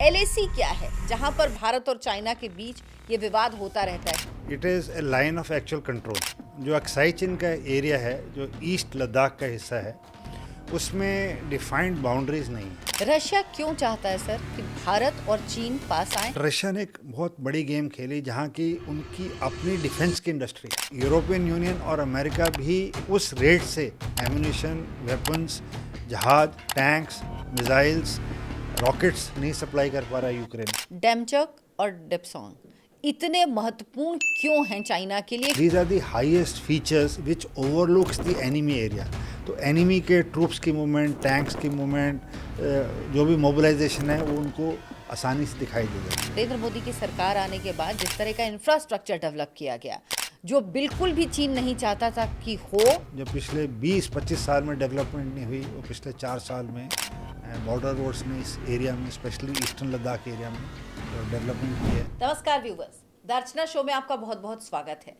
LAC क्या है जहां पर भारत और चाइना के बीच ये विवाद होता रहता है? It is a line of actual control. जो अक्साई चीन का एरिया है, जो ईस्ट लद्दाख का हिस्सा है, उसमें डिफाइंड बाउंड्रीज नहीं है। रशिया क्यों चाहता है सर कि भारत और चीन पास आए? रशिया ने एक बहुत बड़ी गेम खेली जहाँ की उनकी अपनी डिफेंस की इंडस्ट्री, यूरोपियन यूनियन और अमेरिका भी उस रेट से एम्यूनिशन, वेपन्स, जहाज, टैंक्स, मिसाइल्स, रॉकेट्स नहीं सप्लाई कर पा रहा यूक्रेन। डेमचक और डेप्सोंग इतने महत्वपूर्ण क्यों हैं चाइना के लिए? These are the highest features which overlooks the enemy area. तो एनिमी के ट्रूप्स की मूवमेंट, टैंक्स की मूवमेंट, जो भी मोबिलाइजेशन है वो उनको आसानी से दिखाई देगा। नरेंद्र मोदी की सरकार आने के बाद जिस तरह का इंफ्रास्ट्रक्चर डेवलप किया गया, जो बिल्कुल भी चीन नहीं चाहता था कि हो। जो पिछले 20-25 साल में डेवलपमेंट नहीं हुई, वो पिछले 4 साल में बॉर्डर रोड्स ने इस एरिया में, स्पेशली ईस्टर्न लद्दाख एरिया में डेवलपमेंट की है। नमस्कार व्यूवर्स, द अर्चना शो में आपका बहुत बहुत स्वागत है।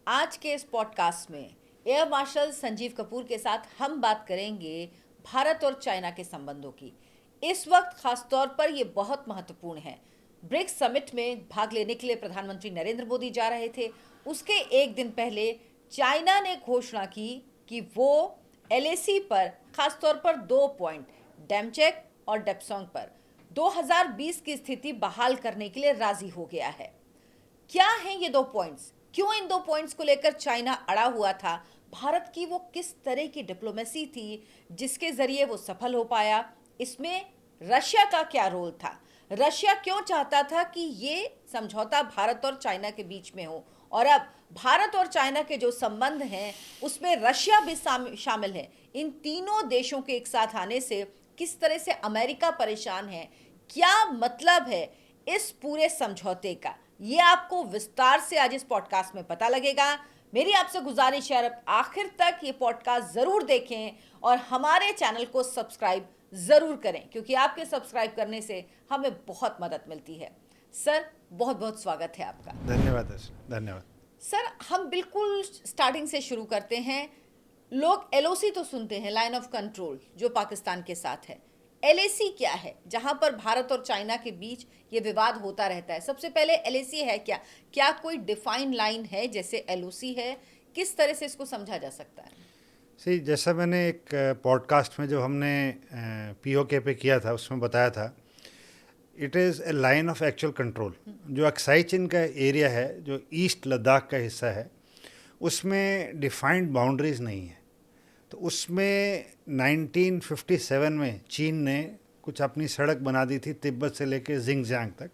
आज के इस पॉडकास्ट में एयर मार्शल संजीव कपूर के साथ हम बात करेंगे भारत और चाइना के संबंधों की। इस वक्त खासतौर पर ये बहुत महत्वपूर्ण है। ब्रिक्स समिट में भाग लेने के लिए प्रधानमंत्री नरेंद्र मोदी जा रहे थे। उसके एक दिन पहले चाइना ने घोषणा की कि वो एलएसी पर, खासतौर पर 2 पॉइंट, डेमचेक और डेप्सोंग पर 2020 की स्थिति बहाल करने के लिए राजी हो गया है। क्या हैं ये 2 पॉइंट्स? क्यों इन 2 पॉइंट्स को लेकर चाइना अड़ा हुआ था? भारत की वो किस तरह की डिप्लोमेसी थी जिसके जरिए वो सफल हो पाया? इसमें रशिया का क्या रोल था? रशिया क्यों चाहता था कि ये समझौता भारत और चाइना के बीच में हो? और अब भारत और चाइना के जो संबंध हैं उसमें रशिया भी शामिल है। इन तीनों देशों के एक साथ आने से किस तरह से अमेरिका परेशान है, क्या मतलब है इस पूरे समझौते का, ये आपको विस्तार से आज इस पॉडकास्ट में पता लगेगा। मेरी आपसे गुजारिश है आप आखिर तक ये पॉडकास्ट जरूर देखें और हमारे चैनल को सब्सक्राइब जरूर करें, क्योंकि आपके सब्सक्राइब करने से हमें बहुत मदद मिलती है। सर, बहुत बहुत स्वागत है आपका। धन्यवाद धन्यवाद। सर, हम बिल्कुल स्टार्टिंग से शुरू करते हैं। लोग एलओसी तो सुनते हैं, लाइन ऑफ कंट्रोल, जो पाकिस्तान के साथ है। एलएसी क्या है जहां पर भारत और चाइना के बीच ये विवाद होता रहता है? सबसे पहले एलएसी है क्या? क्या कोई डिफाइन लाइन है जैसे एलओसी है? किस तरह से इसको समझा जा सकता है? सही, जैसा मैंने एक पॉडकास्ट में जो हमने पीओके पे किया था उसमें बताया था, it is a line of actual control. जो अक्साई चीन का एरिया है, जो ईस्ट लद्दाख का हिस्सा है, उसमें डिफाइंड बाउंड्रीज नहीं है। तो उसमें 1957 में चीन ने कुछ अपनी सड़क बना दी थी तिब्बत से लेकर जिंगजियांग तक,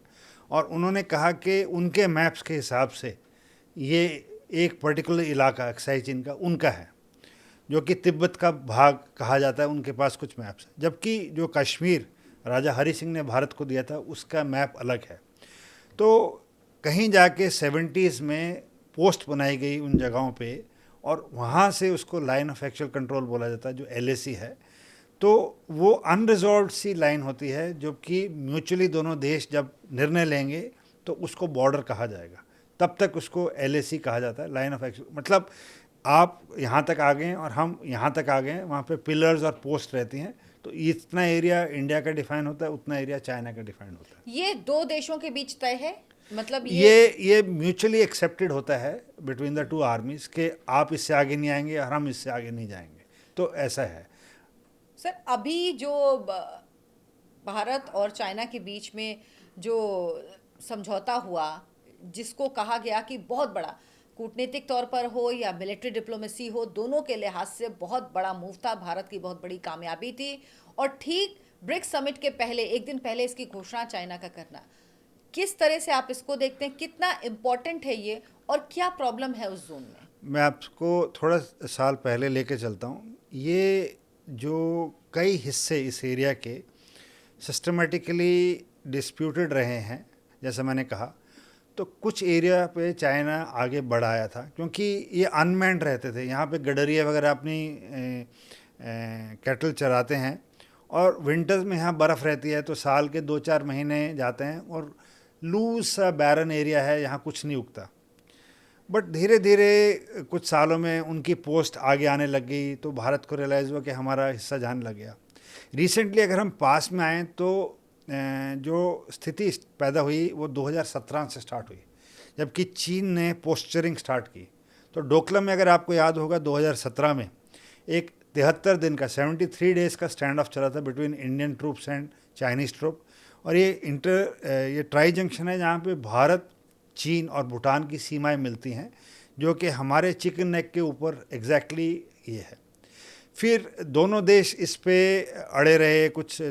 और उन्होंने कहा कि उनके मैप्स के हिसाब से ये एक पर्टिकुलर इलाका अक्साई चीन का उनका है, जो कि तिब्बत का भाग कहा जाता है। उनके पास कुछ मैप्स हैं, जबकि जो कश्मीर राजा हरि सिंह ने भारत को दिया था उसका मैप अलग है। तो कहीं जाके 70s में पोस्ट बनाई गई उन जगहों पे, और वहाँ से उसको लाइन ऑफ एक्चुअल कंट्रोल बोला जाता है, जो एलएसी है। तो वो अनरिजॉल्व सी लाइन होती है, जो कि म्यूचुअली दोनों देश जब निर्णय लेंगे तो उसको बॉर्डर कहा जाएगा, तब तक उसको एलएसी कहा जाता है, लाइन ऑफ एक्चुअल। मतलब आप यहाँ तक आ गए हैं और हम यहाँ तक आ गए हैं, वहाँ पे पिलर्स और पोस्ट रहती हैं। तो इतना एरिया इंडिया का डिफाइन होता है, उतना एरिया चाइना का डिफाइन होता है। ये 2 देशों के बीच तय है, मतलब ये म्यूचुअली एक्सेप्टेड होता है बिटवीन द 2 आर्मीज के आप इससे आगे नहीं आएंगे और हम इससे आगे नहीं जाएंगे। तो ऐसा है। सर, अभी जो भारत और चाइना के बीच में जो समझौता हुआ, जिसको कहा गया कि बहुत बड़ा कूटनीतिक तौर पर हो या मिलिट्री डिप्लोमेसी हो, दोनों के लिहाज से बहुत बड़ा मूव था, भारत की बहुत बड़ी कामयाबी थी। और ठीक ब्रिक्स समिट के पहले, एक दिन पहले इसकी घोषणा चाइना का करना, किस तरह से आप इसको देखते हैं? कितना इम्पोर्टेंट है ये और क्या प्रॉब्लम है उस जोन में? मैं आपको थोड़ा साल पहले लेके चलता हूँ। ये जो कई हिस्से इस एरिया के सिस्टमेटिकली डिस्प्यूटेड रहे हैं, जैसा मैंने कहा, तो कुछ एरिया पे चाइना आगे बढ़ आया था, क्योंकि ये अनमैन्ड रहते थे। यहाँ पे गडरिया वगैरह अपनी कैटल चराते हैं, और विंटर्स में यहाँ बर्फ़ रहती है, तो साल के 2-4 महीने जाते हैं, और लूज सा बैरन एरिया है, यहाँ कुछ नहीं उगता। बट धीरे धीरे कुछ सालों में उनकी पोस्ट आगे आने लग गई, तो भारत को रियलाइज़ हुआ कि हमारा हिस्सा जाने लग गया। रिसेंटली अगर हम पास में आएँ तो जो स्थिति पैदा हुई वो 2017 से स्टार्ट हुई, जबकि चीन ने पोस्चरिंग स्टार्ट की। तो डोकलाम में अगर आपको याद होगा 2017 में एक 73 दिन का 73 डेज़ का स्टैंड ऑफ चला था between Indian troops and Chinese troop. और ये ट्राई जंक्शन है जहाँ पे भारत, चीन और भूटान की सीमाएं मिलती हैं, जो कि हमारे चिकन नेक के ऊपर एग्जैक्टली ये है। फिर दोनों देश इस पे अड़े रहे, कुछ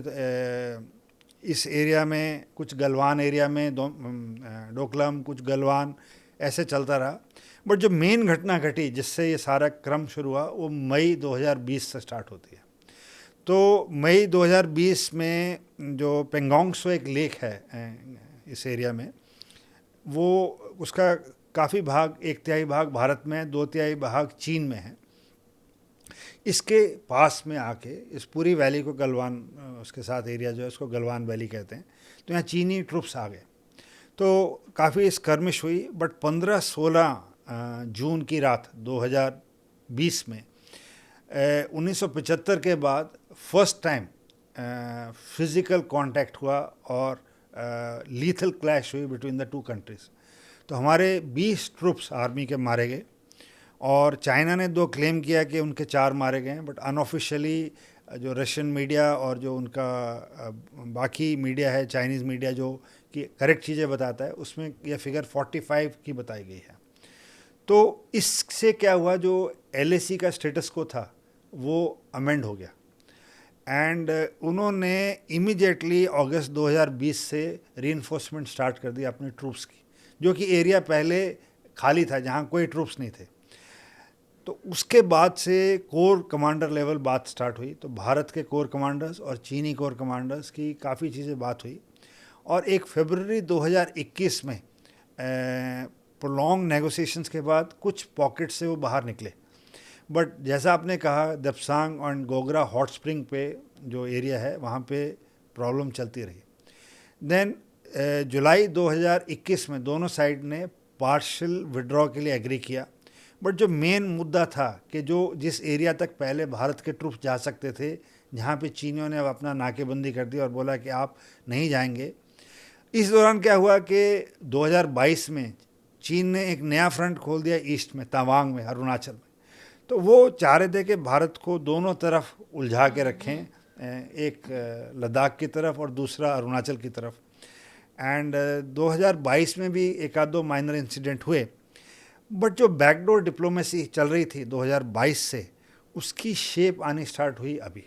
इस एरिया में, कुछ गलवान एरिया में, डोकलाम, कुछ गलवान, ऐसे चलता रहा। बट जो मेन घटना घटी जिससे ये सारा क्रम शुरू हुआ वो मई 2020 से स्टार्ट होती है। तो मई 2020 में जो पेंगोंग सो एक लेक है इस एरिया में, वो उसका काफ़ी भाग, 1/3 भाग भारत में है, 2/3 भाग चीन में है। इसके पास में आके इस पूरी वैली को गलवान, उसके साथ एरिया जो है उसको गलवान वैली कहते हैं। तो यहाँ चीनी ट्रुप्स आ गए, तो काफ़ी स्कर्मिश हुई। बट 15-16 जून की रात 2020 में 1975 के बाद फर्स्ट टाइम फिज़िकल कांटेक्ट हुआ और लीथल क्लैश हुई बिटवीन द टू कंट्रीज़। तो हमारे 20 ट्रुप्स आर्मी के मारे गए और चाइना ने 2 क्लेम किया कि उनके 4 मारे गए हैं। बट अनऑफिशियली जो रशियन मीडिया और जो उनका बाकी मीडिया है, चाइनीज़ मीडिया, जो कि करेक्ट चीज़ें बताता है, उसमें यह फिगर 45 की बताई गई है। तो इससे क्या हुआ, जो LAC का स्टेटस को था वो अमेंड हो गया एंड उन्होंने इमीडिएटली अगस्त 2020 से रीइंफोर्समेंट स्टार्ट कर दी अपने ट्रूप्स की, जो कि एरिया पहले खाली था जहाँ कोई ट्रूप्स नहीं थे। तो उसके बाद से कोर कमांडर लेवल बात स्टार्ट हुई। तो भारत के कोर कमांडर्स और चीनी कोर कमांडर्स की काफ़ी चीज़ें बात हुई और 1 फरवरी 2021 में प्रोलॉन्ग नेगोशिएशंस के बाद कुछ पॉकेट से वो बाहर निकले। बट जैसा आपने कहा, दपसांग और गोगरा हॉट स्प्रिंग पे जो एरिया है वहाँ पे प्रॉब्लम चलती रही। देन जुलाई 2021 में दोनों साइड ने पार्शियल विड्रॉ के लिए एग्री किया। बट जो मेन मुद्दा था कि जिस एरिया तक पहले भारत के ट्रूप जा सकते थे, जहाँ पे चीनियों ने अब अपना नाकेबंदी कर दी और बोला कि आप नहीं जाएंगे। इस दौरान क्या हुआ कि 2022 में चीन ने एक नया फ्रंट खोल दिया ईस्ट में, तवांग में, अरुणाचल में। तो वो चाह रहे थे कि भारत को दोनों तरफ उलझा के रखें, एक लद्दाख की तरफ और दूसरा अरुणाचल की तरफ। एंड 2022 में भी एक आध दो माइनर इंसिडेंट हुए। बट जो बैकडोर डिप्लोमेसी चल रही थी 2022 से, उसकी शेप आनी स्टार्ट हुई अभी।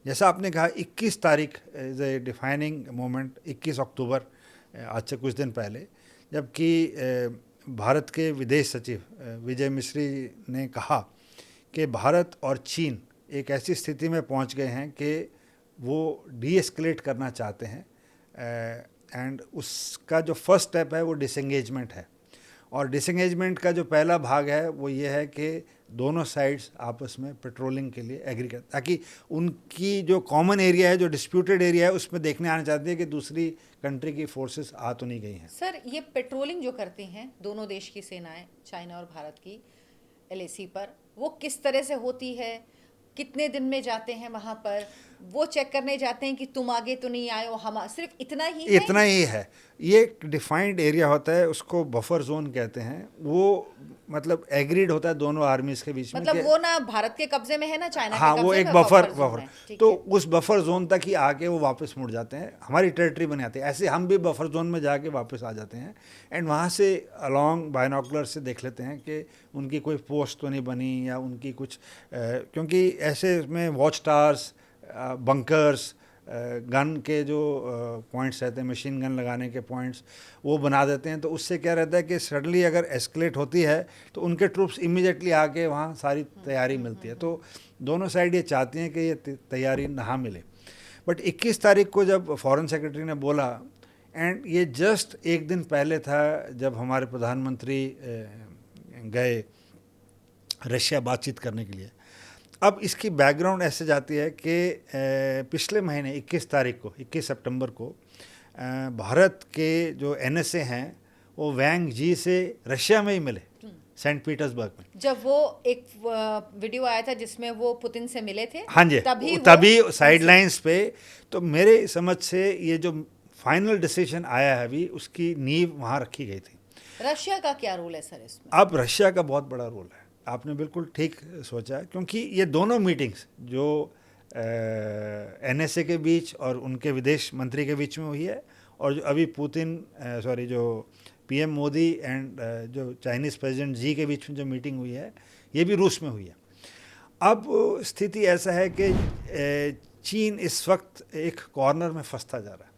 जैसा आपने कहा 21 तारीख इज़ ए डिफाइनिंग मोमेंट, 21 अक्टूबर, आज से कुछ दिन पहले, जबकि भारत के विदेश सचिव विजय मिश्री ने कहा कि भारत और चीन एक ऐसी स्थिति में पहुंच गए हैं कि वो डीएस्केलेट करना चाहते हैं एंड उसका जो फर्स्ट स्टेप है वो डिसएंगेजमेंट है। और डिसएंगेजमेंट का जो पहला भाग है वो ये है कि दोनों साइड्स आपस में पेट्रोलिंग के लिए एग्री करते, ताकि उनकी जो कॉमन एरिया है, जो डिस्प्यूटेड एरिया है, उसमें देखने आना चाहते हैं कि दूसरी कंट्री की फोर्सेस आ तो नहीं गई हैं। सर, ये पेट्रोलिंग जो करती हैं दोनों देश की सेनाएं, चाइना और भारत की, LAC पर, वो किस तरह से होती है? कितने दिन में जाते हैं वहाँ पर? वो चेक करने जाते हैं कि तुम आगे तो नहीं आए हो, हम सिर्फ इतना ही है? इतना ही है। ये एक डिफाइंड एरिया होता है, उसको बफर जोन कहते हैं। वो मतलब एग्रीड होता है दोनों आर्मीज के बीच में। मतलब वो ना भारत के कब्जे में है ना चाइना हाँ, के वो कब्जे एक में, बफर तो उस बफर जोन तक ही आके वो वापस मुड़ जाते हैं, हमारी टेरिटरी बन जाती है। ऐसे हम भी बफर जोन में जाके वापस आ जाते हैं एंड वहाँ से अलॉन्ग बायनॉकुलर से देख लेते हैं कि उनकी कोई पोस्ट तो नहीं बनी या उनकी कुछ क्योंकि ऐसे में वॉच टावर्स, बंकर्स, गन के जो पॉइंट्स रहते हैं, मशीन गन लगाने के पॉइंट्स, वो बना देते हैं। तो उससे क्या रहता है कि सडनली अगर एस्केलेट होती है तो उनके ट्रूप्स इमीडिएटली आके वहाँ सारी तैयारी मिलती है। तो दोनों साइड ये चाहती हैं कि ये तैयारी ना मिले। बट 21 तारीख को जब फॉरेन सेक्रेटरी ने बोला, एंड ये जस्ट एक दिन पहले था जब हमारे प्रधानमंत्री गए रशिया बातचीत करने के लिए। अब इसकी बैकग्राउंड ऐसे जाती है कि पिछले महीने 21 तारीख को, 21 सितंबर को, भारत के जो NSA हैं वो वैंग जी से रशिया में ही मिले, सेंट पीटर्सबर्ग में। जब वो एक वीडियो आया था जिसमें वो पुतिन से मिले थे, हाँ जी, तभी साइडलाइंस पे। तो मेरे समझ से ये जो फाइनल डिसीजन आया है अभी, उसकी नींव वहाँ रखी गई थी। रशिया का क्या रोल है सर इसमें? अब रशिया का बहुत बड़ा रोल है, आपने बिल्कुल ठीक सोचा, क्योंकि ये दोनों मीटिंग्स जो एनएसए के बीच और उनके विदेश मंत्री के बीच में हुई है, और जो अभी जो पीएम मोदी एंड जो चाइनीज़ प्रेसिडेंट जी के बीच में जो मीटिंग हुई है, ये भी रूस में हुई है। अब स्थिति ऐसा है कि चीन इस वक्त एक कॉर्नर में फंसता जा रहा है,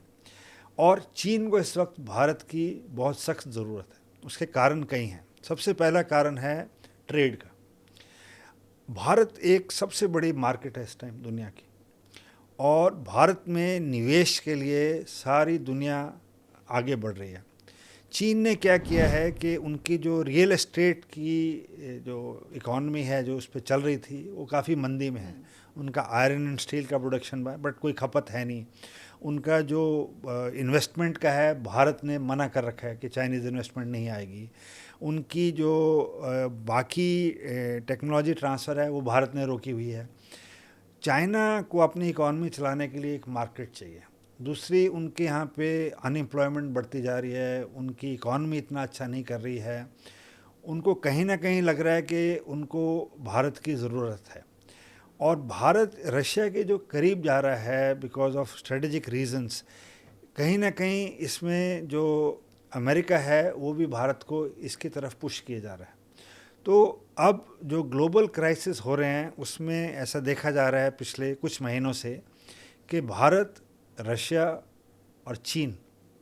और चीन को इस वक्त भारत की बहुत सख्त ज़रूरत है। उसके कारण कई हैं। सबसे पहला कारण है ट्रेड का। भारत एक सबसे बड़ी मार्केट है इस टाइम दुनिया की, और भारत में निवेश के लिए सारी दुनिया आगे बढ़ रही है। चीन ने क्या किया है कि उनकी जो रियल एस्टेट की जो इकॉनमी है जो उस पर चल रही थी, वो काफ़ी मंदी में है। उनका आयरन एंड स्टील का प्रोडक्शन बट कोई खपत है नहीं। उनका जो इन्वेस्टमेंट का है, भारत ने मना कर रखा है कि चाइनीज़ इन्वेस्टमेंट नहीं आएगी। उनकी जो बाकी टेक्नोलॉजी ट्रांसफ़र है वो भारत ने रोकी हुई है। चाइना को अपनी इकॉनमी चलाने के लिए एक मार्केट चाहिए। दूसरी, उनके यहाँ पे अनएम्प्लॉयमेंट बढ़ती जा रही है, उनकी इकॉनमी इतना अच्छा नहीं कर रही है। उनको कहीं ना कहीं लग रहा है कि उनको भारत की ज़रूरत है, और भारत रशिया के जो करीब जा रहा है बिकॉज ऑफ स्ट्रेटेजिक रीजंस, कहीं ना कहीं इसमें जो अमेरिका है वो भी भारत को इसकी तरफ पुश किए जा रहा है। तो अब जो ग्लोबल क्राइसिस हो रहे हैं उसमें ऐसा देखा जा रहा है पिछले कुछ महीनों से कि भारत, रशिया और चीन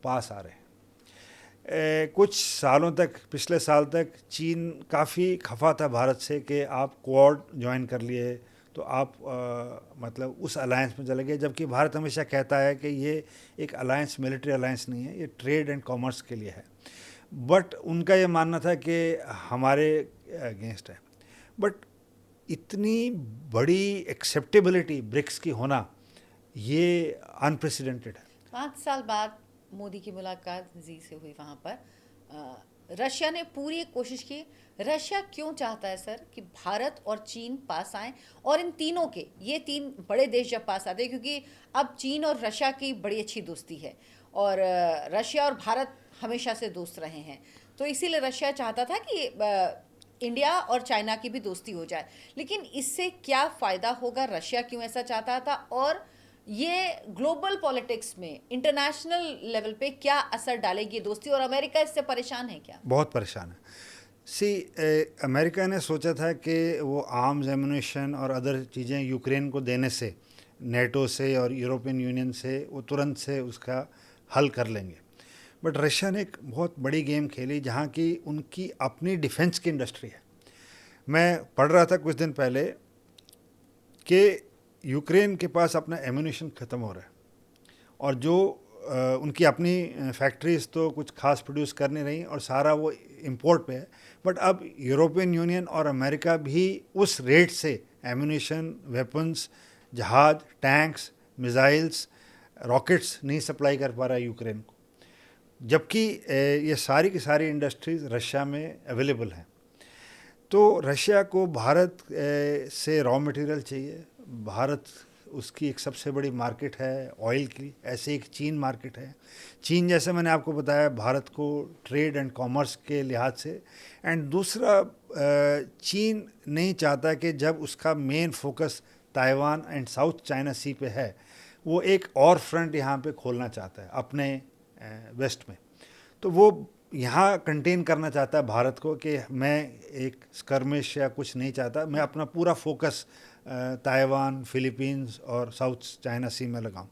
पास आ रहे हैं। कुछ सालों तक, पिछले साल तक चीन काफ़ी खफा था भारत से कि आप क्वाड ज्वाइन कर लिए तो आप मतलब उस अलायंस में चले गए, जबकि भारत हमेशा कहता है कि ये एक अलायंस मिलिट्री अलायंस नहीं है, ये ट्रेड एंड कॉमर्स के लिए है। बट उनका ये मानना था कि हमारे अगेंस्ट है। बट इतनी बड़ी एक्सेप्टेबिलिटी ब्रिक्स की होना, ये अनप्रेसिडेंटेड है। 5 साल बाद मोदी की मुलाकात जी से हुई, वहाँ पर रशिया ने पूरी कोशिश की। रशिया क्यों चाहता है सर कि भारत और चीन पास आएं, और इन तीनों के, ये तीन बड़े देश जब पास आते हैं, क्योंकि अब चीन और रशिया की बड़ी अच्छी दोस्ती है, और रशिया और भारत हमेशा से दोस्त रहे हैं, तो इसीलिए रशिया चाहता था कि इंडिया और चाइना की भी दोस्ती हो जाए। लेकिन इससे क्या फ़ायदा होगा, रशिया क्यों ऐसा चाहता था, और ये ग्लोबल पॉलिटिक्स में इंटरनेशनल लेवल पे क्या असर डालेगी दोस्ती, और अमेरिका इससे परेशान है क्या? बहुत परेशान है। अमेरिका ने सोचा था कि वो आर्म्स एम्युनिशन और अदर चीज़ें यूक्रेन को देने से, नेटो से और यूरोपियन यूनियन से, वो तुरंत से उसका हल कर लेंगे। बट रशिया ने एक बहुत बड़ी गेम खेली जहाँ की उनकी अपनी डिफेंस की इंडस्ट्री है। मैं पढ़ रहा था कुछ दिन पहले कि यूक्रेन के पास अपना एम्युनिशन ख़त्म हो रहा है, और जो उनकी अपनी फैक्ट्रीज तो कुछ खास प्रोड्यूस कर नहीं रही, और सारा वो इंपोर्ट पे है। बट अब यूरोपियन यूनियन और अमेरिका भी उस रेट से एम्युनिशन, वेपन्स, जहाज, टैंक्स, मिसाइल्स, रॉकेट्स नहीं सप्लाई कर पा रहा है यूक्रेन को, जबकि ये सारी की सारी इंडस्ट्रीज़ रशिया में अवेलेबल हैं। तो रशिया को भारत से रॉ मटेरियल चाहिए। भारत उसकी एक सबसे बड़ी मार्केट है ऑयल की, ऐसे एक चीन मार्केट है। चीन, जैसे मैंने आपको बताया, भारत को ट्रेड एंड कॉमर्स के लिहाज से। एंड दूसरा, चीन नहीं चाहता कि जब उसका main focus Taiwan and South China Sea पे है, वो एक और फ्रंट यहाँ पे खोलना चाहता है अपने वेस्ट में। तो वो यहाँ कंटेन करना चाहता है भारत को कि मैं एक स्कर्मिश या कुछ नहीं चाहता, मैं अपना पूरा फोकस ताइवान, फिलीपींस और साउथ चाइना सी में लगाऊं।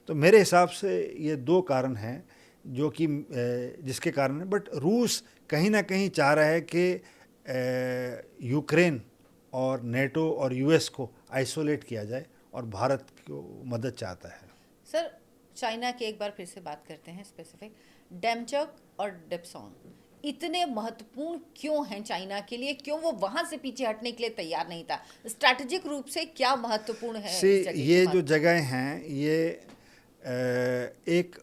तो मेरे हिसाब से ये दो कारण हैं जो कि जिसके कारण है। बट रूस कहीं ना कहीं चाह रहा है कि यूक्रेन और नेटो और यूएस को आइसोलेट किया जाए, और भारत को मदद चाहता है। सर, चाइना की एक बार फिर से बात करते हैं स्पेसिफिक। डेमचक और डेप्सोंग इतने महत्वपूर्ण क्यों हैं चाइना के लिए? क्यों वो वहां से पीछे हटने के लिए तैयार नहीं था? स्ट्रैटेजिक रूप से क्या महत्वपूर्ण है इस जगह ये जो जगह हैं, ये एक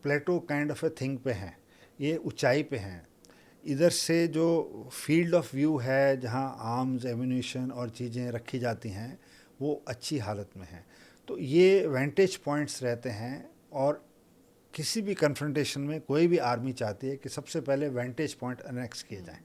प्लेटो काइंड ऑफ ए थिंग पे हैं, ये ऊंचाई पे हैं। इधर से जो फील्ड ऑफ व्यू है जहाँ आर्म्स एम्यूनिशन और चीज़ें रखी जाती हैं वो अच्छी हालत में हैं। तो ये वेंटेज पॉइंट्स रहते हैं और किसी भी कन्फ्रंटेशन में कोई भी आर्मी चाहती है कि सबसे पहले वेंटेज पॉइंट अनेक्स किए जाएं।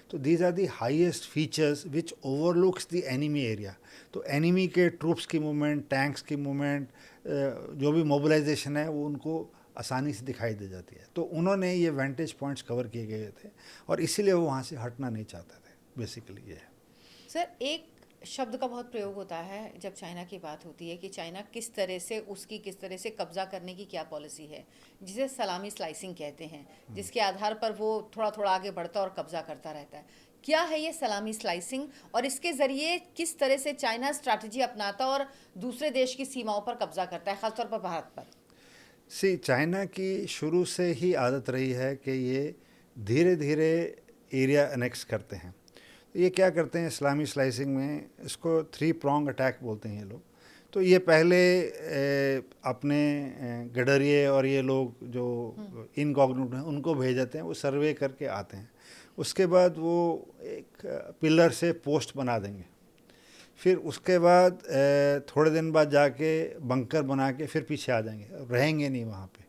तो these are the highest features which overlooks the enemy area. तो एनिमी के ट्रूप्स की मूवमेंट, टैंक्स की मूवमेंट, जो भी मोबिलाइजेशन है वो उनको आसानी से दिखाई दे जाती है। तो उन्होंने ये वेंटेज पॉइंट्स कवर किए गए थे और इसीलिए वो वहाँ से हटना नहीं चाहते थे। बेसिकली ये है। सर, एक शब्द का बहुत प्रयोग होता है जब चाइना की बात होती है कि चाइना किस तरह से कब्जा करने की क्या पॉलिसी है, जिसे सलामी स्लाइसिंग कहते हैं, जिसके आधार पर वो थोड़ा थोड़ा आगे बढ़ता और कब्जा करता रहता है। क्या है ये सलामी स्लाइसिंग और इसके ज़रिए किस तरह से चाइना स्ट्रैटेजी अपनाता और दूसरे देश की सीमाओं पर कब्जा करता है, ख़ासतौर पर भारत पर? चाइना की शुरू से ही आदत रही है कि ये धीरे धीरे एरिया अनेक्स करते हैं। तो ये क्या करते हैं इस्लामी स्लाइसिंग में, इसको 3 prong अटैक बोलते हैं ये लोग। तो ये पहले अपने गडरिए और ये लोग जो इनकॉग्निटो हैं उनको भेज देते हैं, वो सर्वे करके आते हैं। उसके बाद वो एक पिलर से पोस्ट बना देंगे। फिर उसके बाद थोड़े दिन बाद जाके बंकर बना के फिर पीछे आ जाएंगे, रहेंगे नहीं वहाँ पे।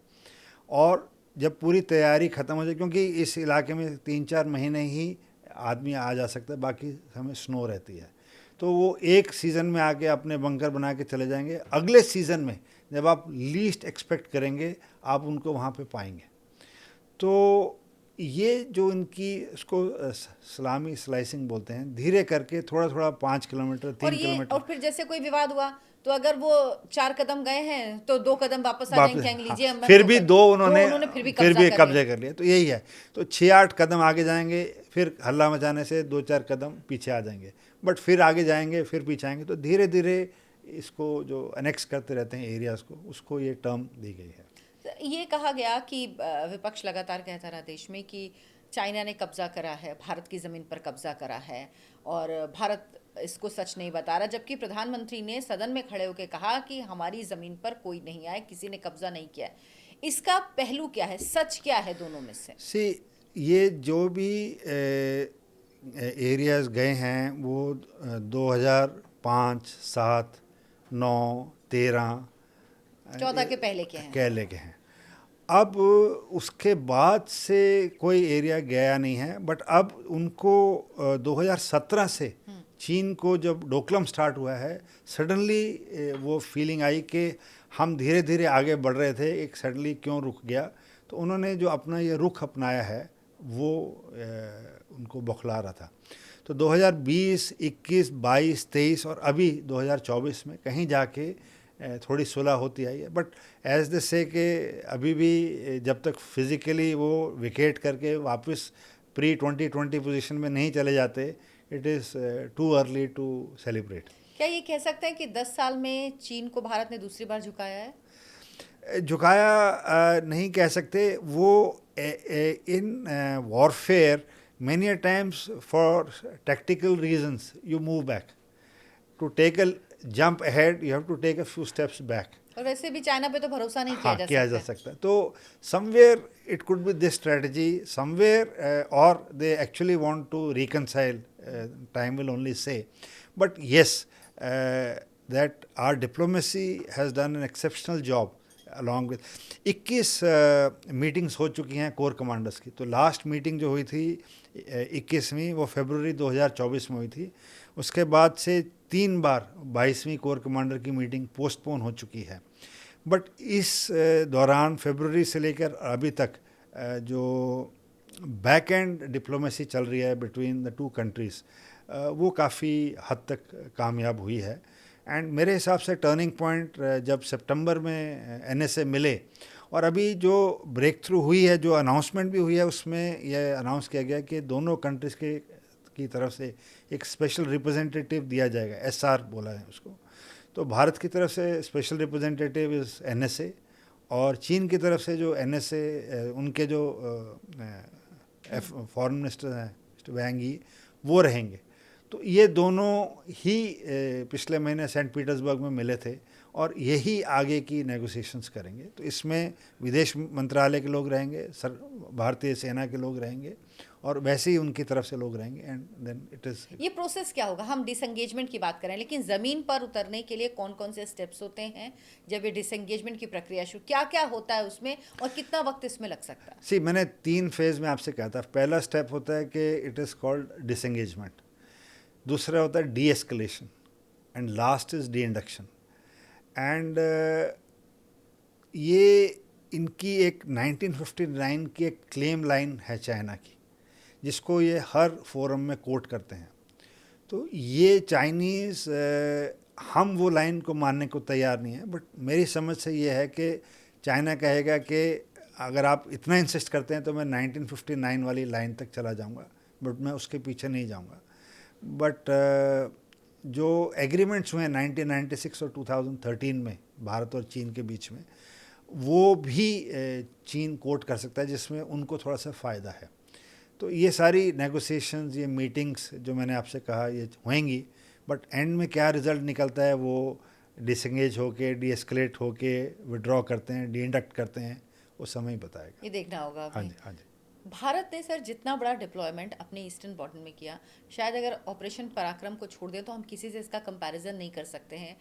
और जब पूरी तैयारी ख़त्म हो जाए, क्योंकि इस इलाके में 3-4 महीने ही आदमी आ जा सकता है, बाकी समय स्नो रहती है। तो वो एक सीज़न में आके अपने बंकर बना के चले जाएंगे। अगले सीज़न में जब आप लीस्ट एक्सपेक्ट करेंगे आप उनको वहाँ पे पाएंगे। तो ये जो इनकी इसको सलामी स्लाइसिंग बोलते हैं, धीरे करके थोड़ा थोड़ा 5 किलोमीटर 3 किलोमीटर। और फिर जैसे कोई विवाद हुआ तो अगर वो 4 कदम गए हैं तो 2 कदम वापस आ जाएंगे, कहेंगे लीजिए हाँ, मैं फिर 2 भी कदम, दो उन्होंने फिर भी कब्जे कर लिया। तो यही है। तो 6-8 कदम आगे जाएंगे, फिर हल्ला मचाने से 2-4 कदम पीछे आ जाएंगे, बट फिर आगे जाएंगे, फिर पीछे आएंगे। तो धीरे धीरे इसको जो अनेक्स करते रहते हैं एरियाज को, उसको ये टर्म दी गई है। ये कहा गया कि विपक्ष लगातार कहता रहा देश में कि चाइना ने कब्जा करा है, भारत की ज़मीन पर कब्जा करा है और भारत इसको सच नहीं बता रहा, जबकि प्रधानमंत्री ने सदन में खड़े होकर कहा कि हमारी ज़मीन पर कोई नहीं आया, किसी ने कब्जा नहीं किया है। इसका पहलू क्या है, सच क्या है दोनों में से? ये जो भी एरियाज गए हैं वो 2005, 7, 9, 13, 14 के पहले के हैं। केले के हैं। अब उसके बाद से कोई एरिया गया नहीं है, बट अब उनको 2017 से चीन को जब डोकलम स्टार्ट हुआ है, सडनली वो फीलिंग आई कि हम धीरे धीरे आगे बढ़ रहे थे, एक सडनली क्यों रुक गया। तो उन्होंने जो अपना ये रुख अपनाया है वो उनको बौखला रहा था। तो 2020, 21, 22, 23 और अभी 2024 में कहीं जाके थोड़ी सुलह होती आई है। बट एज दे से कि अभी भी जब तक फिज़िकली वो विकेट करके वापस प्री 2020 पोजीशन में नहीं चले जाते, it is too early to celebrate. क्या ये कह सकते हैं कि 10 साल में चीन को भारत ने दूसरी बार झुकाया है? झुकाया नहीं कह सकते। वो in warfare many a times for tactical reasons you move back. To take a jump ahead you have to take a few steps back. और वैसे भी चाइना पे तो भरोसा नहीं किया जा सकता। तो somewhere it could be this strategy, somewhere or they actually want to reconcile, time will only say. But yes, that our diplomacy has done an exceptional job along with 21 meetings हो चुकी हैं कोर कमांडर्स की। तो last meeting जो हुई थी 21वीं, वो फरवरी 2024 में हुई थी। उसके बाद से 3 बार 22वीं कोर कमांडर की मीटिंग पोस्टपोन हो चुकी है। बट इस दौरान फरवरी से लेकर अभी तक जो बैक एंड डिप्लोमेसी चल रही है बिटवीन द 2 कंट्रीज़, वो काफ़ी हद तक कामयाब हुई है। एंड मेरे हिसाब से टर्निंग पॉइंट जब सितंबर में एनएसए मिले और अभी जो ब्रेक थ्रू हुई है, जो अनाउंसमेंट भी हुई है, उसमें यह अनाउंस किया गया कि दोनों कंट्रीज़ की तरफ से एक स्पेशल रिप्रेजेंटेटिव दिया जाएगा, एसआर बोला है उसको। तो भारत की तरफ से स्पेशल रिप्रेजेंटेटिव इज़ एनएसए और चीन की तरफ से जो एनएसए उनके जो फॉरेन मिनिस्टर हैं मिस्टर वैंग यी, वो रहेंगे। तो ये दोनों ही पिछले महीने सेंट पीटर्सबर्ग में मिले थे और यही आगे की नेगोशिएशंस करेंगे। तो इसमें विदेश मंत्रालय के लोग रहेंगे, भारतीय सेना के लोग रहेंगे और वैसे ही उनकी तरफ से लोग रहेंगे एंड देन इट इज़। ये प्रोसेस क्या होगा? हम डिसंगेजमेंट की बात करें, लेकिन ज़मीन पर उतरने के लिए कौन कौन से स्टेप्स होते हैं जब ये डिसंगेजमेंट की प्रक्रिया शुरू, क्या क्या होता है उसमें और कितना वक्त इसमें लग सकता है? सी मैंने 3 फेज़ में आपसे कहा था। पहला स्टेप होता है कि इट इज़ कॉल्ड डिसंगेजमेंट, दूसरा होता है D escalation and last is D induction. And ये इनकी एक 1959 की एक क्लेम लाइन है चाइना की, जिसको ये हर फोरम में कोट करते हैं। तो ये चाइनीज़ हम वो लाइन को मानने को तैयार नहीं है, बट मेरी समझ से ये है कि चाइना कहेगा कि अगर आप इतना इंसिस्ट करते हैं तो मैं 1959 वाली लाइन तक चला जाऊंगा, बट मैं उसके पीछे नहीं जाऊंगा। बट जो एग्रीमेंट्स हुए हैं 1996 और 2013 में भारत और चीन के बीच में, वो भी चीन कोट कर सकता है, जिसमें उनको थोड़ा सा फ़ायदा है। तो ये सारी नेगोशिएशंस, ये मीटिंग्स जो मैंने आपसे कहा, ये होंगी, बट एंड में क्या रिज़ल्ट निकलता है वो डिसंगेज होके, डी एस्केलेट होके विड्रॉ करते हैं, डी इंडक्ट करते हैं, वो समय ही बताएगा। ये देखना होगा हाँ अभी। जी, हाँ जी। भारत ने सर जितना बड़ा डिप्लॉयमेंट अपने ईस्टर्न बॉर्डर में किया, शायद अगर ऑपरेशन पराक्रम को छोड़ दें तो हम किसी से इसका कंपैरिजन नहीं कर सकते हैं।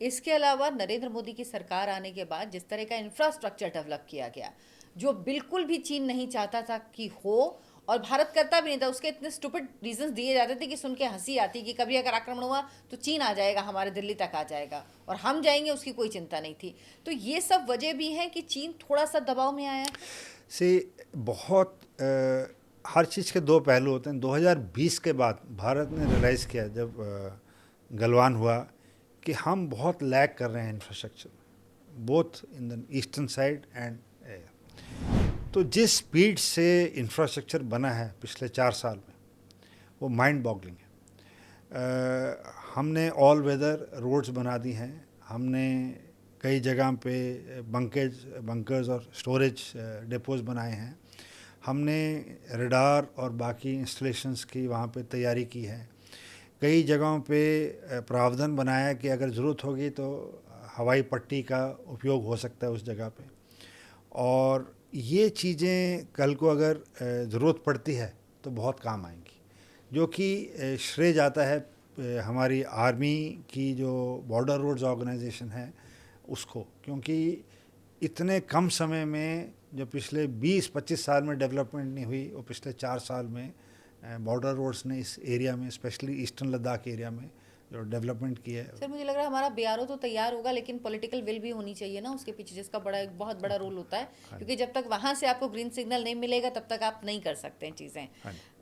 इसके अलावा नरेंद्र मोदी की सरकार आने के बाद जिस तरह का इंफ्रास्ट्रक्चर डेवलप किया गया, जो बिल्कुल भी चीन नहीं चाहता था कि हो, और भारत करता भी नहीं था, उसके इतने स्टूपिड रीजंस दिए जाते थे कि सुन के हंसी आती कि कभी अगर आक्रमण हुआ तो चीन आ जाएगा, हमारे दिल्ली तक आ जाएगा और हम जाएंगे, उसकी कोई चिंता नहीं थी। तो ये सब वजह भी है कि चीन थोड़ा सा दबाव में आया है। से बहुत हर चीज़ के दो पहलू होते हैं। 2020 के बाद भारत ने रियलाइज़ किया, जब गलवान हुआ, कि हम बहुत लैग कर रहे हैं infrastructure, both in the eastern side and. तो जिस स्पीड से इंफ्रास्ट्रक्चर बना है पिछले 4 साल में, वो माइंड बॉगलिंग है। हमने ऑल वेदर रोड्स बना दी हैं, हमने कई जगह पे बंकर्स और स्टोरेज डिपोज बनाए हैं, हमने रडार और बाकी इंस्टॉलेशंस की वहाँ पे तैयारी की है। कई जगहों पे प्रावधान बनाया कि अगर ज़रूरत होगी तो हवाई पट्टी का उपयोग हो सकता है उस जगह पे। और ये चीज़ें कल को अगर ज़रूरत पड़ती है तो बहुत काम आएंगी, जो कि श्रेय जाता है हमारी आर्मी की जो बॉर्डर रोड्स ऑर्गेनाइजेशन है उसको, क्योंकि इतने कम समय में जो पिछले 20-25 साल में डेवलपमेंट नहीं हुई, वो पिछले 4 साल में बॉर्डर रोड्स ने इस एरिया में, स्पेशली ईस्टर्न लद्दाख एरिया में जो डेवलपमेंट की है। सर मुझे लग रहा है हमारा बीआरओ तो तैयार होगा, लेकिन पॉलिटिकल विल भी होनी चाहिए ना उसके पीछे, जिसका एक बहुत बड़ा रोल होता है, क्योंकि जब तक वहाँ से आपको ग्रीन सिग्नल नहीं मिलेगा तब तक आप नहीं कर सकते हैं चीज़ें।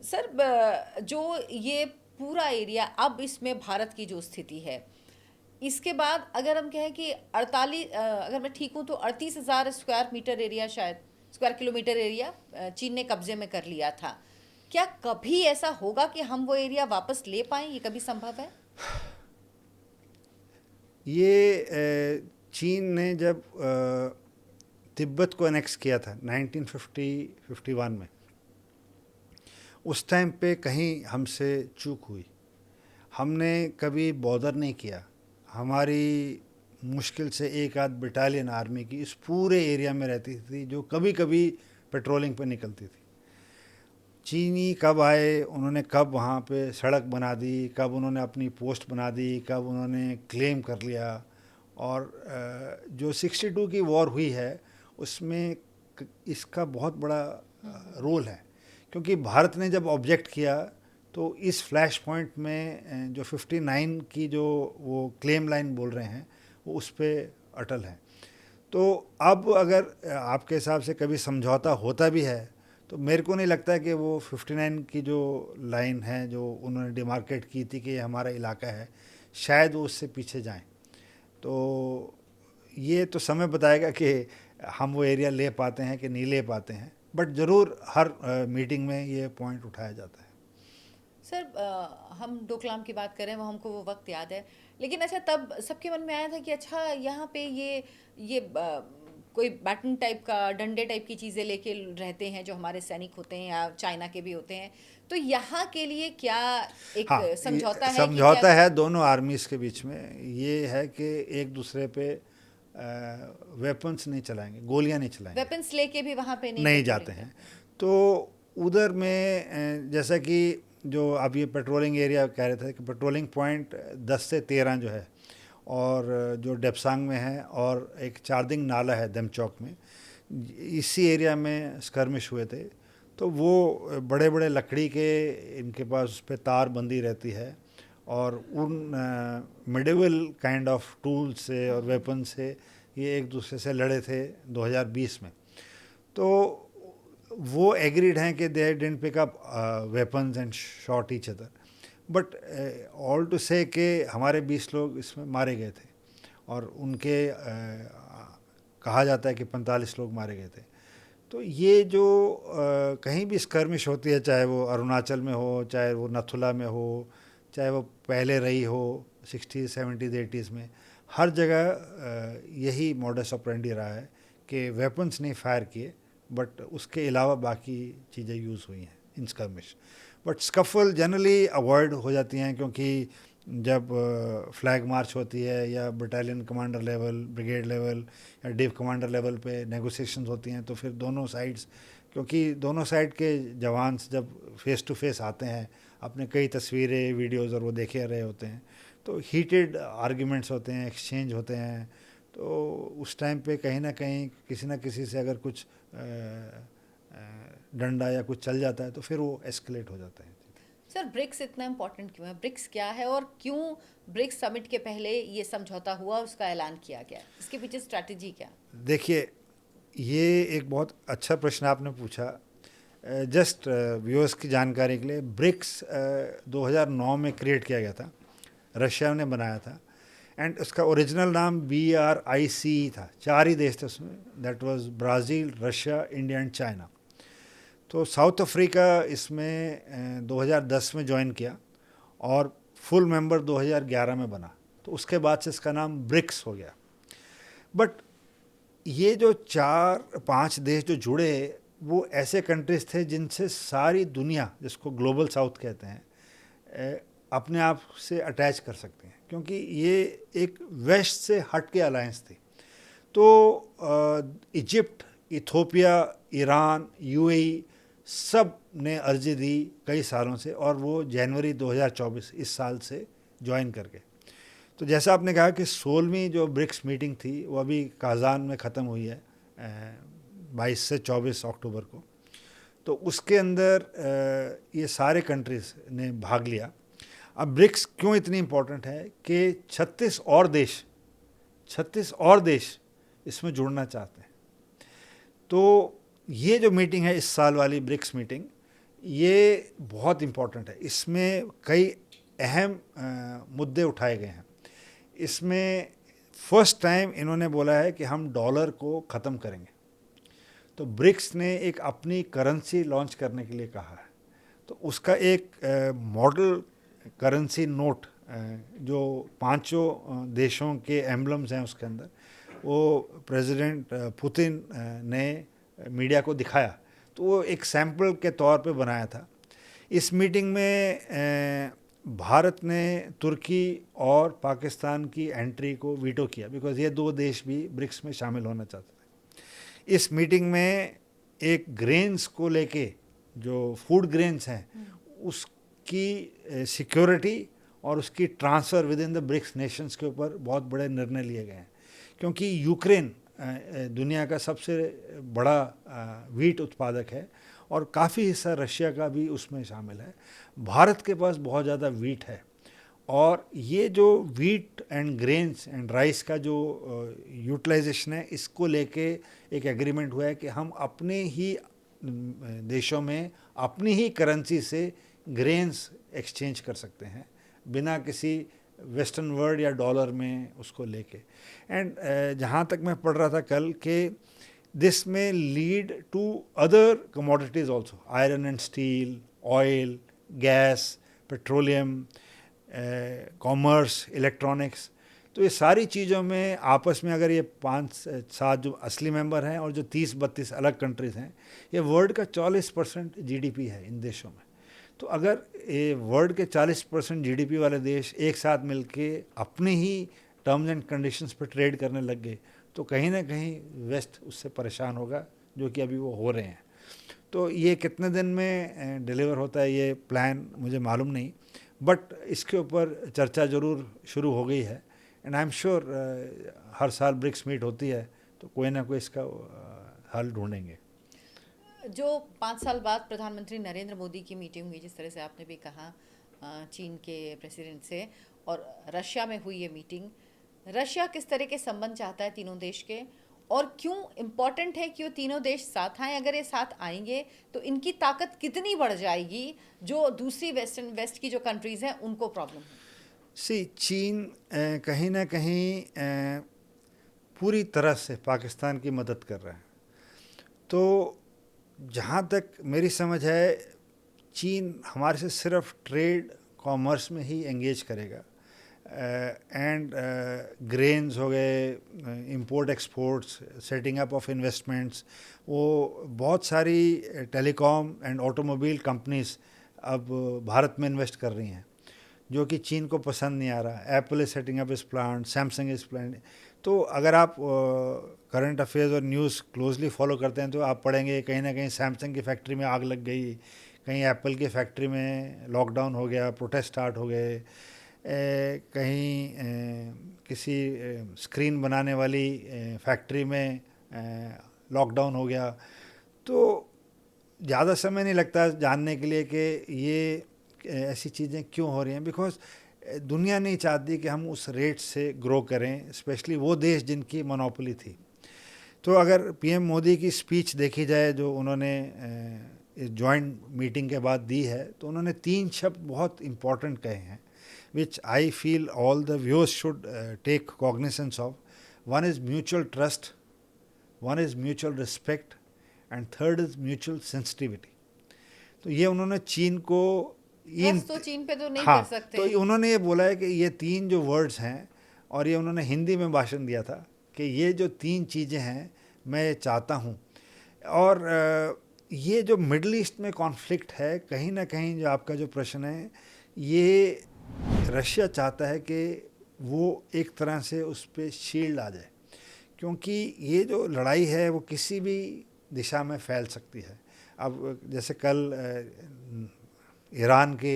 सर जो ये पूरा एरिया अब इसमें भारत की जो स्थिति है, इसके बाद अगर हम कहें कि 48, अगर मैं ठीक हूँ तो 38,000 स्क्वायर मीटर एरिया, शायद स्क्वायर किलोमीटर एरिया चीन ने कब्जे में कर लिया था। क्या कभी ऐसा होगा कि हम वो एरिया वापस ले पाएं? ये कभी संभव है? ये चीन ने जब तिब्बत को एनेक्स किया था 1951 में, उस टाइम पे कहीं हमसे चूक हुई। हमने कभी बॉर्डर नहीं किया। हमारी मुश्किल से एक आध बटालियन आर्मी की इस पूरे एरिया में रहती थी, जो कभी कभी पेट्रोलिंग पे निकलती थी। चीनी कब आए, उन्होंने कब वहाँ पे सड़क बना दी, कब उन्होंने अपनी पोस्ट बना दी, कब उन्होंने क्लेम कर लिया। और जो 62 की वॉर हुई है उसमें इसका बहुत बड़ा रोल है, क्योंकि भारत ने जब ऑब्जेक्ट किया तो इस फ्लैश पॉइंट में जो 59 की जो वो क्लेम लाइन बोल रहे हैं वो उस पर अटल है। तो अब अगर आपके हिसाब से कभी समझौता होता भी है तो मेरे को नहीं लगता है कि वो 59 की जो लाइन है जो उन्होंने डिमार्केट की थी कि ये हमारा इलाका है, शायद वो उससे पीछे जाएं। तो ये तो समय बताएगा कि हम वो एरिया ले पाते हैं कि नहीं ले पाते हैं, बट ज़रूर हर मीटिंग में ये पॉइंट उठाया जाता है। सर हम डोकलाम की बात करें, वो हमको वो वक्त याद है, लेकिन अच्छा तब सबके मन में आया था कि अच्छा यहाँ पे ये कोई बैटन टाइप का, डंडे टाइप की चीज़ें लेके रहते हैं जो हमारे सैनिक होते हैं या चाइना के भी होते हैं, तो यहाँ के लिए क्या एक समझौता है? समझौता है दोनों आर्मीज़ के बीच में, ये है कि एक दूसरे पे वेपन्स नहीं चलाएंगे, गोलियां नहीं चलाएंगे, वेपन्स लेके भी वहाँ पे नहीं जाते हैं। तो उधर में जैसा कि जो आप ये पेट्रोलिंग एरिया कह रहे थे कि पेट्रोलिंग पॉइंट 10 से 13 जो है, और जो डेप्सांग में है, और एक चारदिंग नाला है दमचौक में, इसी एरिया में स्कर्मिश हुए थे। तो वो बड़े बड़े लकड़ी के इनके पास उस पर तार बंदी रहती है, और उन मिडिवल काइंड ऑफ टूल से और वेपन से ये एक दूसरे से लड़े थे 2020 में। तो वो एग्रीड हैं कि they didn't pick up weapons and shot each other, but all to say कि हमारे 20 लोग इसमें मारे गए थे, और उनके कहा जाता है कि 45 लोग मारे गए थे। तो ये जो कहीं भी स्कर्मिश होती है, चाहे वो अरुणाचल में हो, चाहे वो नथुला में हो, चाहे वो पहले रही हो 60s 70s 80s में, हर जगह यही मॉडस ऑपरेंडी रहा है कि वेपन्स नहीं फायर किए, बट उसके अलावा बाकी चीज़ें यूज़ हुई हैं in skirmish. But scuffle generally avoid हो जाती हैं, क्योंकि जब फ्लैग मार्च होती है या battalion commander level, brigade level या डिव कमांडर लेवल पे नेगोशिएशंस होती हैं, तो फिर दोनों साइड्स, क्योंकि दोनों साइड के जवान जब फेस टू फेस आते हैं, अपने कई तस्वीरें वीडियोज़ और वो देखे रहे होते हैं, तो हीटेड आर्ग्यूमेंट्स होते हैं, एक्सचेंज होते हैं। तो उस टाइम पे कहीं ना कहीं किसी ना किसी से अगर कुछ डंडा या कुछ चल जाता है, तो फिर वो एस्केलेट हो जाता है। सर, ब्रिक्स इतना इम्पोर्टेंट क्यों है? ब्रिक्स क्या है और क्यों ब्रिक्स समिट के पहले ये समझौता हुआ, उसका ऐलान किया गया? इसके पीछे स्ट्रैटेजी क्या? देखिए, ये एक बहुत अच्छा प्रश्न आपने पूछा। जस्ट व्यूअर्स की जानकारी के लिए, ब्रिक्स 2009 में क्रिएट किया गया था, रशिया ने बनाया था, एंड उसका ओरिजिनल नाम BRIC था। 4 ही देश थे उसमें, that was Brazil, Russia, India and China. तो साउथ अफ्रीका इसमें 2010 में ज्वाइन किया, और फुल मेंबर 2011 में बना। तो उसके बाद से इसका नाम ब्रिक्स हो गया। बट ये जो 4-5 देश जो जुड़े, वो ऐसे कंट्रीज थे जिनसे सारी दुनिया, जिसको ग्लोबल साउथ कहते हैं, अपने आप से अटैच कर सकते हैं, क्योंकि ये एक वेस्ट से हट के अलायंस थी। तो इजिप्ट, इथोपिया, ईरान, UAE सब ने अर्जी दी कई सालों से, और वो जनवरी 2024 इस साल से ज्वाइन करके। तो जैसा आपने कहा कि 16वीं जो ब्रिक्स मीटिंग थी, वो अभी काजान में ख़त्म हुई है 22 से 24 अक्टूबर को। तो उसके अंदर ये सारे कंट्रीज़ ने भाग लिया। अब ब्रिक्स क्यों इतनी इम्पोर्टेंट है कि 36 और देश इसमें जुड़ना चाहते हैं। तो ये जो मीटिंग है, इस साल वाली ब्रिक्स मीटिंग, ये बहुत इम्पोर्टेंट है। इसमें कई अहम मुद्दे उठाए गए हैं। इसमें फर्स्ट टाइम इन्होंने बोला है कि हम डॉलर को ख़त्म करेंगे। तो ब्रिक्स ने एक अपनी करेंसी लॉन्च करने के लिए कहा है। तो उसका एक मॉडल करेंसी नोट, जो 5 देशों के एम्बलम्स हैं उसके अंदर, वो प्रेसिडेंट पुतिन ने मीडिया को दिखाया। तो वो एक सैंपल के तौर पे बनाया था। इस मीटिंग में भारत ने तुर्की और पाकिस्तान की एंट्री को वीटो किया, बिकॉज ये 2 देश भी ब्रिक्स में शामिल होना चाहते थे। इस मीटिंग में एक ग्रेन्स को लेके, जो फूड ग्रेन्स हैं, उसकी सिक्योरिटी और उसकी transfer within the BRICS nations के ऊपर बहुत बड़े निर्णय लिए गए हैं, क्योंकि यूक्रेन दुनिया का सबसे बड़ा वीट उत्पादक है, और काफ़ी हिस्सा रशिया का भी उसमें शामिल है। भारत के पास बहुत ज़्यादा वीट है, और ये जो wheat and grains and rice का जो यूटिलाइजेशन है, इसको लेके एक एग्रीमेंट हुआ है कि हम अपने ही देशों में अपनी ही करेंसी से ग्रेन्स एक्सचेंज कर सकते हैं, बिना किसी वेस्टर्न वर्ल्ड या डॉलर में उसको लेके। एंड जहाँ तक मैं पढ़ रहा था कल कि दिस में lead to other commodities also, iron and steel, oil, gas, petroleum, commerce, electronics. तो ये सारी चीज़ों में आपस में अगर ये 5-7 जो असली मेंबर हैं और जो 30-32 अलग कंट्रीज़ हैं, ये वर्ल्ड का 40% GDP है इन देशों में। तो अगर ये वर्ल्ड के 40% GDP वाले देश एक साथ मिलके अपनी ही टर्म्स एंड कंडीशंस पर ट्रेड करने लग गए, तो कहीं ना कहीं वेस्ट उससे परेशान होगा, जो कि अभी वो हो रहे हैं। तो ये कितने दिन में डिलीवर होता है ये प्लान मुझे मालूम नहीं, बट इसके ऊपर चर्चा ज़रूर शुरू हो गई है। एंड आई एम श्योर हर साल ब्रिक्स मीट होती है तो कोई ना कोई इसका हल ढूंढेंगे। जो 5 साल बाद प्रधानमंत्री नरेंद्र मोदी की मीटिंग हुई, जिस तरह से आपने भी कहा चीन के प्रेसिडेंट से, और रशिया में हुई ये मीटिंग, रशिया किस तरह के संबंध चाहता है तीनों देश के, और क्यों इम्पॉर्टेंट है कि वो तीनों देश साथ आएँ? अगर ये साथ आएंगे तो इनकी ताकत कितनी बढ़ जाएगी जो दूसरी वेस्ट की जो कंट्रीज़ हैं उनको प्रॉब्लम है? चीन कहीं ना कहीं पूरी तरह से पाकिस्तान की मदद कर रहा है। तो जहाँ तक मेरी समझ है, चीन हमारे से सिर्फ ट्रेड कॉमर्स में ही एंगेज करेगा। एंड ग्रेन्स हो गए, import exports, setting up of investments, वो बहुत सारी टेलीकॉम एंड ऑटोमोबाइल कंपनीज अब भारत में इन्वेस्ट कर रही हैं, जो कि चीन को पसंद नहीं आ रहा। एप्पल इज सेटिंग अप इस प्लांट, सैमसंग इस प्लांट। तो अगर आप करंट अफेयर्स और न्यूज़ क्लोजली फॉलो करते हैं तो आप पढ़ेंगे कहीं ना कहीं सैमसंग की फैक्ट्री में आग लग गई, कहीं एप्पल की फैक्ट्री में लॉकडाउन हो गया, प्रोटेस्ट स्टार्ट हो गए, कहीं किसी स्क्रीन बनाने वाली फैक्ट्री में लॉकडाउन हो गया। तो ज़्यादा समय नहीं लगता जानने के लिए कि ये ऐसी चीज़ें क्यों हो रही हैं, बिकॉज दुनिया नहीं चाहती कि हम उस रेट से ग्रो करें, स्पेशली वो देश जिनकी मोनोपोली थी। तो अगर पीएम मोदी की स्पीच देखी जाए जो उन्होंने इस जॉइंट मीटिंग के बाद दी है, तो उन्होंने 3 शब्द बहुत इम्पॉर्टेंट कहे हैं, which I feel all the viewers should take cognizance of. One is mutual trust, one is mutual respect, and third is mutual sensitivity. तो ये उन्होंने चीन को तो चीन पे तो नहीं हाँ, कर सकते। तो उन्होंने ये बोला है कि ये 3 जो वर्ड्स हैं, और ये उन्होंने हिंदी में भाषण दिया था कि ये जो 3 चीज़ें हैं मैं ये चाहता हूँ। और ये जो मिडल ईस्ट में कॉन्फ्लिक्ट है, कहीं ना कहीं जो आपका जो प्रश्न है, ये रशिया चाहता है कि वो एक तरह से उस पर शील्ड आ जाए, क्योंकि ये जो लड़ाई है वो किसी भी दिशा में फैल सकती है। अब जैसे कल ईरान के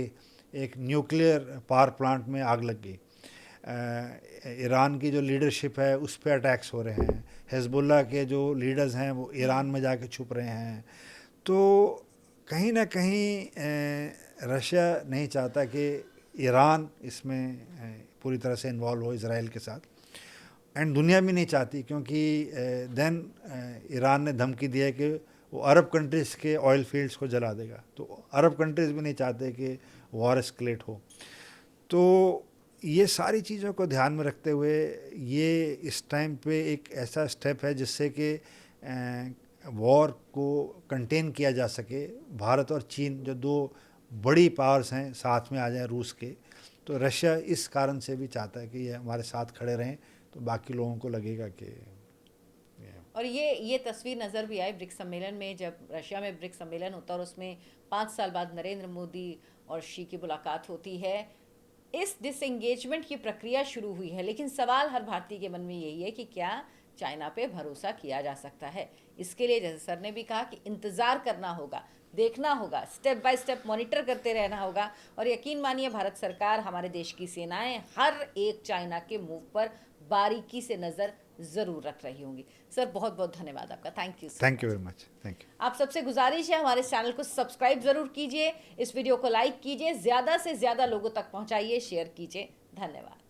एक न्यूक्लियर पावर प्लांट में आग लग गई, ईरान की जो लीडरशिप है उस पर अटैक्स हो रहे हैं, हिजबुल्लाह के जो लीडर्स हैं वो ईरान में जाके छुप रहे हैं। तो कहीं ना कहीं रशिया नहीं चाहता कि ईरान इसमें पूरी तरह से इन्वॉल्व हो इज़राइल के साथ, एंड दुनिया भी नहीं चाहती, क्योंकि देन ईरान ने धमकी दी है कि वो अरब कंट्रीज़ के ऑयल फील्ड्स को जला देगा। तो अरब कंट्रीज़ भी नहीं चाहते कि वॉर एस्केलेट हो। तो ये सारी चीज़ों को ध्यान में रखते हुए ये इस टाइम पे एक ऐसा स्टेप है जिससे कि वॉर को कंटेन किया जा सके। भारत और चीन जो 2 बड़ी पावर्स हैं साथ में आ जाए रूस के, तो रशिया इस कारण से भी चाहता है कि ये हमारे साथ खड़े रहें, तो बाकी लोगों को लगेगा कि। और ये तस्वीर नज़र भी आई ब्रिक्स सम्मेलन में, जब रशिया में ब्रिक्स सम्मेलन होता है और उसमें 5 साल बाद नरेंद्र मोदी और शी की मुलाकात होती है। इस डिसएंगेजमेंट की प्रक्रिया शुरू हुई है, लेकिन सवाल हर भारतीय के मन में यही है कि क्या चाइना पे भरोसा किया जा सकता है? इसके लिए जैसे सर ने भी कहा कि इंतज़ार करना होगा, देखना होगा, स्टेप बाय स्टेप मॉनिटर करते रहना होगा। और यकीन मानिए भारत सरकार, हमारे देश की सेनाएं हर एक चाइना के मूव पर बारीकी से नज़र ज़रूर रख रही होंगी। सर बहुत बहुत धन्यवाद आपका, thank you. Thank you very much, thank you. आप सबसे गुजारिश है हमारे चैनल को सब्सक्राइब ज़रूर कीजिए, इस वीडियो को लाइक कीजिए, ज़्यादा से ज़्यादा लोगों तक पहुंचाइए, शेयर कीजिए। धन्यवाद।